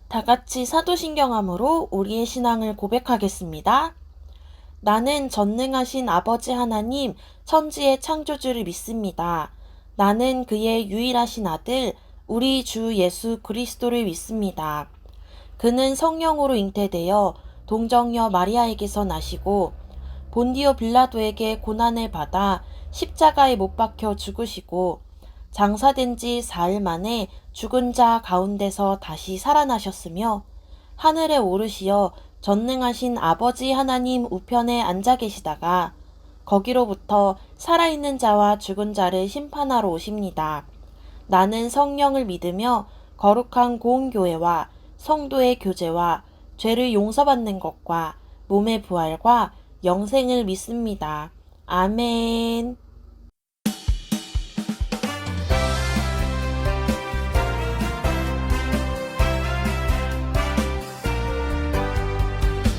다 같이 사도신경함으로 우리의 신앙을 고백하겠습니다. 나는 전능하신 아버지 하나님, 천지의 창조주를 믿습니다. 나는 그의 유일하신 아들, 우리 주 예수 그리스도를 믿습니다. 그는 성령으로 잉태되어 동정녀 마리아에게서 나시고 본디오 빌라도에게 고난을 받아 십자가에 못 박혀 죽으시고 장사된 지 4일 만에 죽은 자 가운데서 다시 살아나셨으며 하늘에 오르시어 전능하신 아버지 하나님 우편에 앉아 계시다가 거기로부터 살아있는 자와 죽은 자를 심판하러 오십니다. 나는 성령을 믿으며 거룩한 고운교회와 성도의 교제와 죄를 용서받는 것과 몸의 부활과 영생을 믿습니다. 아멘.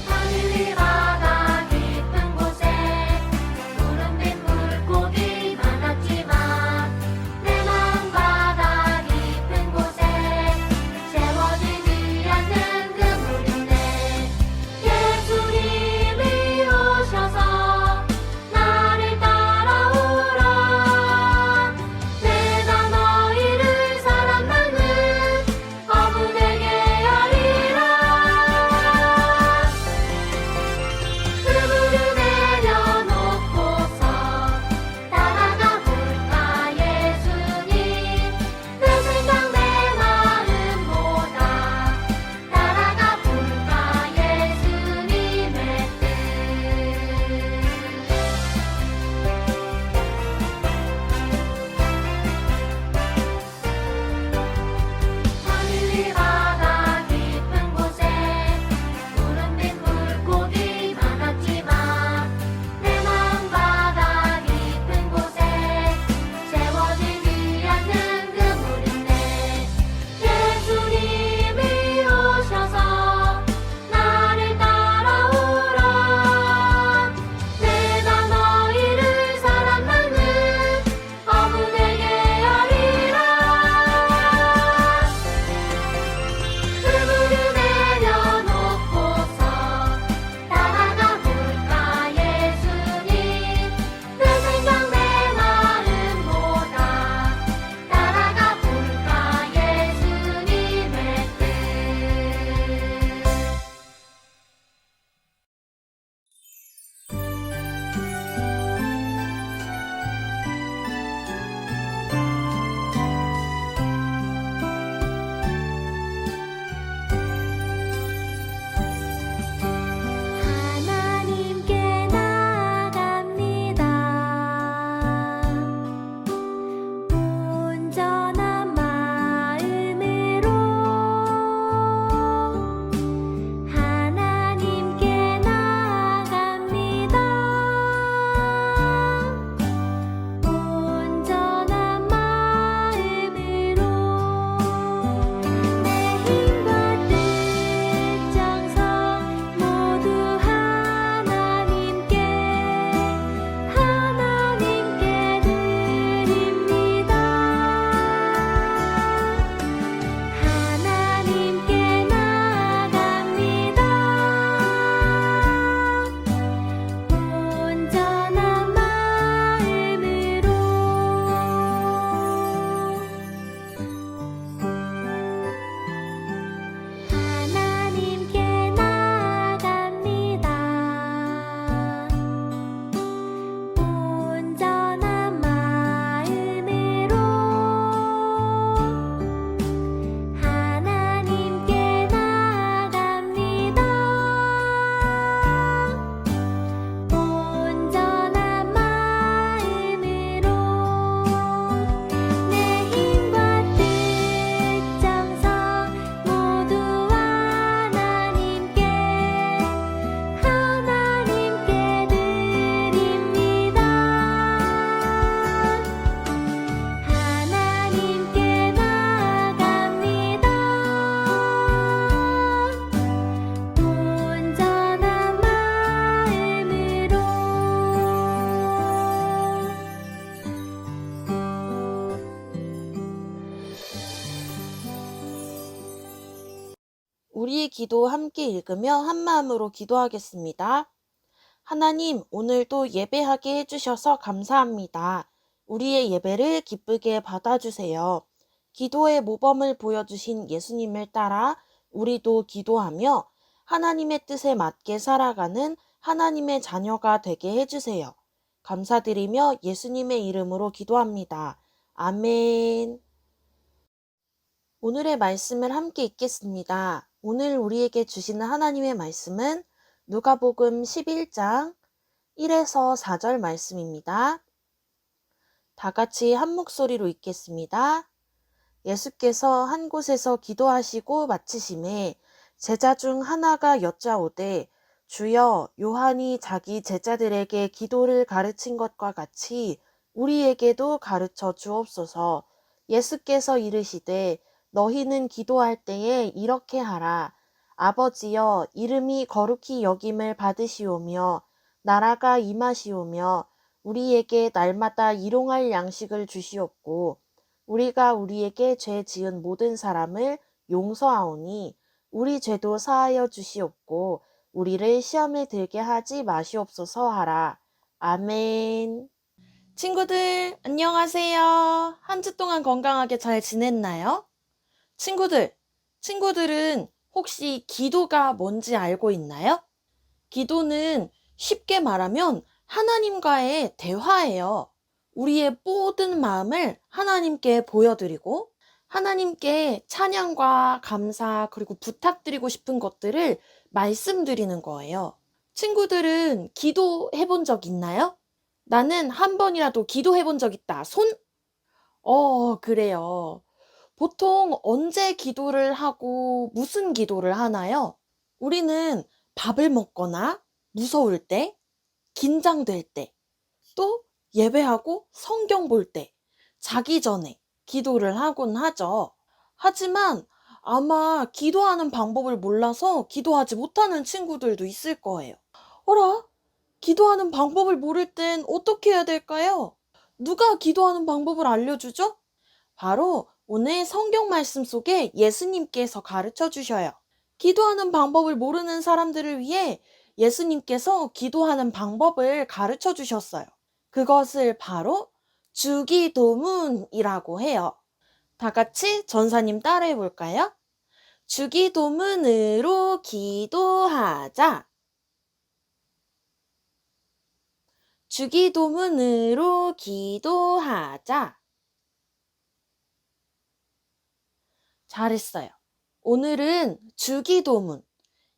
하늘이 바다 깊은 곳에 푸른 빛 물고기 많았지만 내 마음 바다 깊은 곳에 채워지지 않는 그물인데 예수님이 오셔서 나를 따라오시네. 우리의 기도 함께 읽으며 한마음으로 기도하겠습니다. 하나님, 오늘도 예배하게 해주셔서 감사합니다. 우리의 예배를 기쁘게 받아주세요. 기도의 모범을 보여주신 예수님을 따라 우리도 기도하며 하나님의 뜻에 맞게 살아가는 하나님의 자녀가 되게 해주세요. 감사드리며 예수님의 이름으로 기도합니다. 아멘. 오늘의 말씀을 함께 읽겠습니다. 오늘 우리에게 주시는 하나님의 말씀은 누가복음 11장 1에서 4절 말씀입니다. 다 같이 한 목소리로 읽겠습니다. 예수께서 한 곳에서 기도하시고 마치심에 제자 중 하나가 여짜오되 주여, 요한이 자기 제자들에게 기도를 가르친 것과 같이 우리에게도 가르쳐 주옵소서. 예수께서 이르시되 너희는 기도할 때에 이렇게 하라. 아버지여, 이름이 거룩히 여김을 받으시오며 나라가 임하시오며 우리에게 날마다 일용할 양식을 주시옵고 우리가 우리에게 죄 지은 모든 사람을 용서하오니 우리 죄도 사하여 주시옵고 우리를 시험에 들게 하지 마시옵소서 하라. 아멘. 친구들, 안녕하세요. 한 주 동안 건강하게 잘 지냈나요? 친구들은 혹시 기도가 뭔지 알고 있나요? 기도는 쉽게 말하면 하나님과의 대화예요. 우리의 모든 마음을 하나님께 보여드리고 하나님께 찬양과 감사 그리고 부탁드리고 싶은 것들을 말씀드리는 거예요. 친구들은 기도해 본 적 있나요? 나는 한 번이라도 기도해 본 적 있다. 손? 그래요. 보통 언제 기도를 하고 무슨 기도를 하나요? 우리는 밥을 먹거나 무서울 때, 긴장될 때, 또 예배하고 성경 볼 때, 자기 전에 기도를 하곤 하죠. 하지만 아마 기도하는 방법을 몰라서 기도하지 못하는 친구들도 있을 거예요. 어라? 기도하는 방법을 모를 땐 어떻게 해야 될까요? 누가 기도하는 방법을 알려주죠? 바로 오늘 성경 말씀 속에 예수님께서 가르쳐 주셔요. 기도하는 방법을 모르는 사람들을 위해 예수님께서 기도하는 방법을 가르쳐 주셨어요. 그것을 바로 주기도문이라고 해요. 다 같이 전사님 따라해 볼까요? 주기도문으로 기도하자. 주기도문으로 기도하자. 잘했어요. 오늘은 주기도문,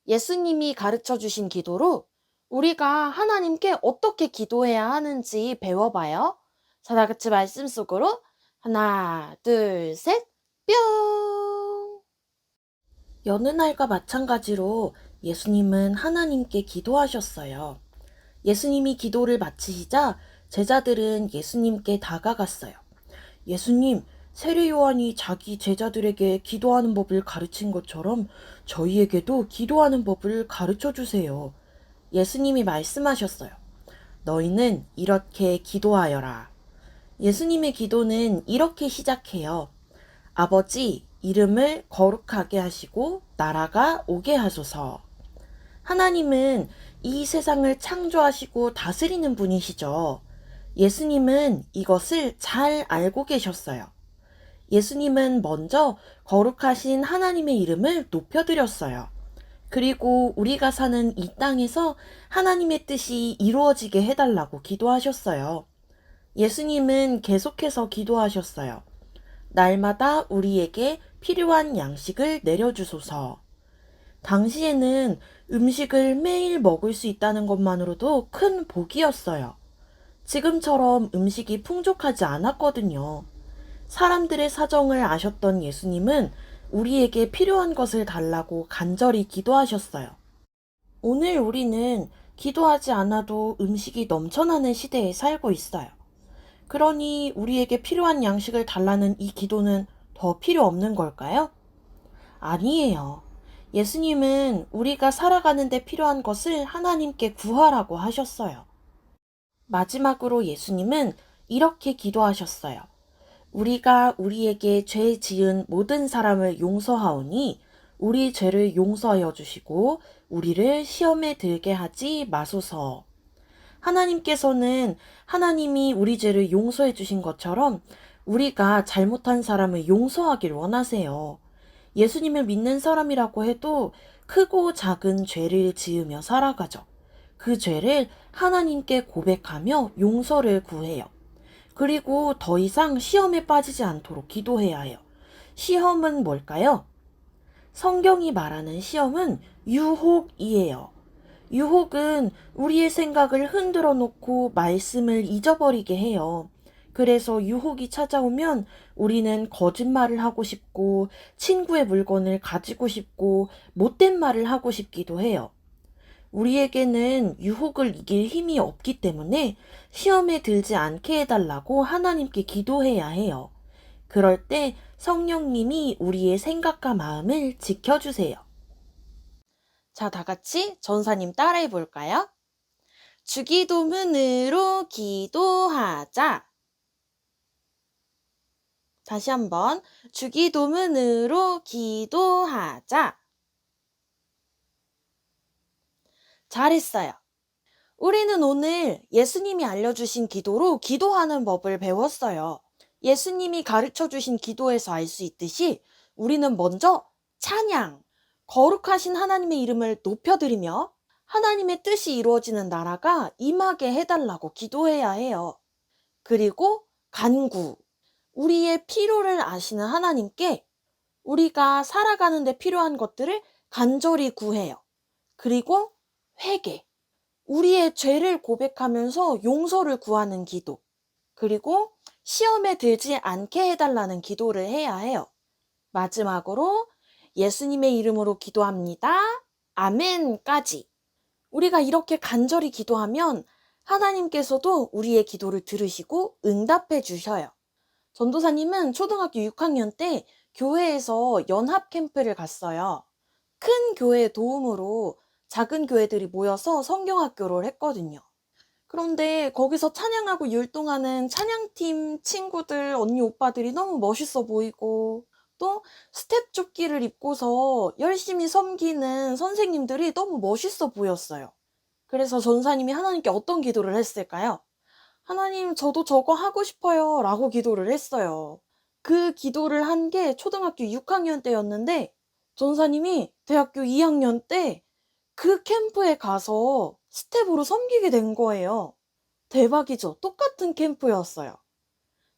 예수님이 가르쳐 주신 기도로 우리가 하나님께 어떻게 기도해야 하는지 배워봐요. 자, 다 같이 말씀 속으로 하나, 둘, 셋, 뿅! 여느 날과 마찬가지로 예수님은 하나님께 기도하셨어요. 예수님이 기도를 마치시자 제자들은 예수님께 다가갔어요. 예수님, 세례 요한이 자기 제자들에게 기도하는 법을 가르친 것처럼 저희에게도 기도하는 법을 가르쳐 주세요. 예수님이 말씀하셨어요. 너희는 이렇게 기도하여라. 예수님의 기도는 이렇게 시작해요. 아버지, 이름을 거룩하게 하시고 나라가 오게 하소서. 하나님은 이 세상을 창조하시고 다스리는 분이시죠. 예수님은 이것을 잘 알고 계셨어요. 예수님은 먼저 거룩하신 하나님의 이름을 높여드렸어요. 그리고 우리가 사는 이 땅에서 하나님의 뜻이 이루어지게 해달라고 기도하셨어요. 예수님은 계속해서 기도하셨어요. 날마다 우리에게 필요한 양식을 내려주소서. 당시에는 음식을 매일 먹을 수 있다는 것만으로도 큰 복이었어요. 지금처럼 음식이 풍족하지 않았거든요. 사람들의 사정을 아셨던 예수님은 우리에게 필요한 것을 달라고 간절히 기도하셨어요. 오늘 우리는 기도하지 않아도 음식이 넘쳐나는 시대에 살고 있어요. 그러니 우리에게 필요한 양식을 달라는 이 기도는 더 필요 없는 걸까요? 아니에요. 예수님은 우리가 살아가는 데 필요한 것을 하나님께 구하라고 하셨어요. 마지막으로 예수님은 이렇게 기도하셨어요. 우리가 우리에게 죄 지은 모든 사람을 용서하오니 우리 죄를 용서하여 주시고 우리를 시험에 들게 하지 마소서. 하나님께서는 하나님이 우리 죄를 용서해 주신 것처럼 우리가 잘못한 사람을 용서하길 원하세요. 예수님을 믿는 사람이라고 해도 크고 작은 죄를 지으며 살아가죠. 그 죄를 하나님께 고백하며 용서를 구해요. 그리고 더 이상 시험에 빠지지 않도록 기도해야 해요. 시험은 뭘까요? 성경이 말하는 시험은 유혹이에요. 유혹은 우리의 생각을 흔들어 놓고 말씀을 잊어버리게 해요. 그래서 유혹이 찾아오면 우리는 거짓말을 하고 싶고 친구의 물건을 가지고 싶고 못된 말을 하고 싶기도 해요. 우리에게는 유혹을 이길 힘이 없기 때문에 시험에 들지 않게 해달라고 하나님께 기도해야 해요. 그럴 때 성령님이 우리의 생각과 마음을 지켜주세요. 자, 다 같이 전사님 따라해 볼까요? 주기도문으로 기도하자. 다시 한번 주기도문으로 기도하자. 잘했어요. 우리는 오늘 예수님이 알려주신 기도로 기도하는 법을 배웠어요. 예수님이 가르쳐 주신 기도에서 알 수 있듯이 우리는 먼저 찬양, 거룩하신 하나님의 이름을 높여드리며 하나님의 뜻이 이루어지는 나라가 임하게 해달라고 기도해야 해요. 그리고 간구, 우리의 필요를 아시는 하나님께 우리가 살아가는 데 필요한 것들을 간절히 구해요. 그리고 회개, 우리의 죄를 고백하면서 용서를 구하는 기도, 그리고 시험에 들지 않게 해달라는 기도를 해야 해요. 마지막으로 예수님의 이름으로 기도합니다. 아멘까지. 우리가 이렇게 간절히 기도하면 하나님께서도 우리의 기도를 들으시고 응답해 주셔요. 전도사님은 초등학교 6학년 때 교회에서 연합 캠프를 갔어요. 큰 교회의 도움으로 작은 교회들이 모여서 성경학교를 했거든요. 그런데 거기서 찬양하고 율동하는 찬양팀 친구들, 언니, 오빠들이 너무 멋있어 보이고 또 스텝 조끼를 입고서 열심히 섬기는 선생님들이 너무 멋있어 보였어요. 그래서 전사님이 하나님께 어떤 기도를 했을까요? 하나님, 저도 저거 하고 싶어요 라고 기도를 했어요. 그 기도를 한 게 초등학교 6학년 때였는데 전사님이 대학교 2학년 때 그 캠프에 가서 스텝으로 섬기게 된 거예요. 대박이죠? 똑같은 캠프였어요.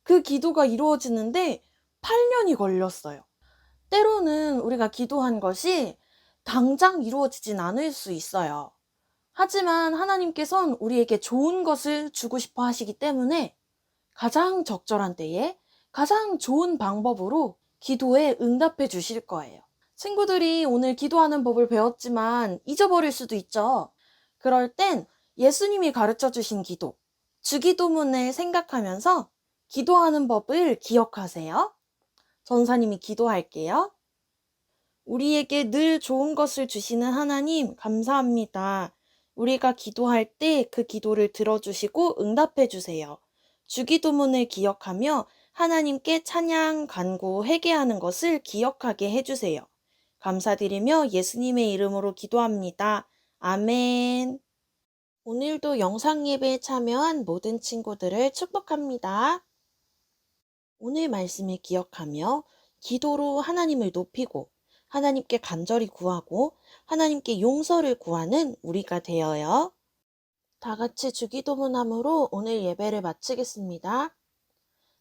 그 기도가 이루어지는데 8년이 걸렸어요. 때로는 우리가 기도한 것이 당장 이루어지진 않을 수 있어요. 하지만 하나님께서는 우리에게 좋은 것을 주고 싶어 하시기 때문에 가장 적절한 때에 가장 좋은 방법으로 기도에 응답해 주실 거예요. 친구들이 오늘 기도하는 법을 배웠지만 잊어버릴 수도 있죠. 그럴 땐 예수님이 가르쳐 주신 기도, 주기도문을 생각하면서 기도하는 법을 기억하세요. 전사님이 기도할게요. 우리에게 늘 좋은 것을 주시는 하나님, 감사합니다. 우리가 기도할 때 그 기도를 들어주시고 응답해 주세요. 주기도문을 기억하며 하나님께 찬양, 간구, 회개하는 것을 기억하게 해주세요. 감사드리며 예수님의 이름으로 기도합니다. 아멘. 오늘도 영상 예배에 참여한 모든 친구들을 축복합니다. 오늘 말씀을 기억하며 기도로 하나님을 높이고 하나님께 간절히 구하고 하나님께 용서를 구하는 우리가 되어요. 다 같이 주기도문함으로 오늘 예배를 마치겠습니다.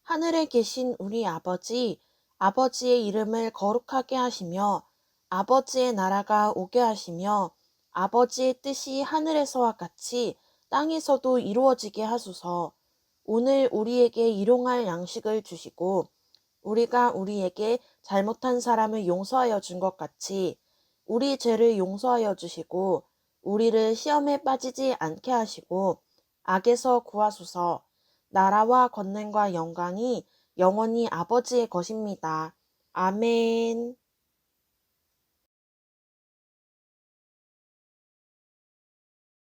하늘에 계신 우리 아버지, 아버지의 이름을 거룩하게 하시며 아버지의 나라가 오게 하시며 아버지의 뜻이 하늘에서와 같이 땅에서도 이루어지게 하소서. 오늘 우리에게 일용할 양식을 주시고 우리가 우리에게 잘못한 사람을 용서하여 준 것 같이 우리 죄를 용서하여 주시고 우리를 시험에 빠지지 않게 하시고 악에서 구하소서. 나라와 권능과 영광이 영원히 아버지의 것입니다. 아멘.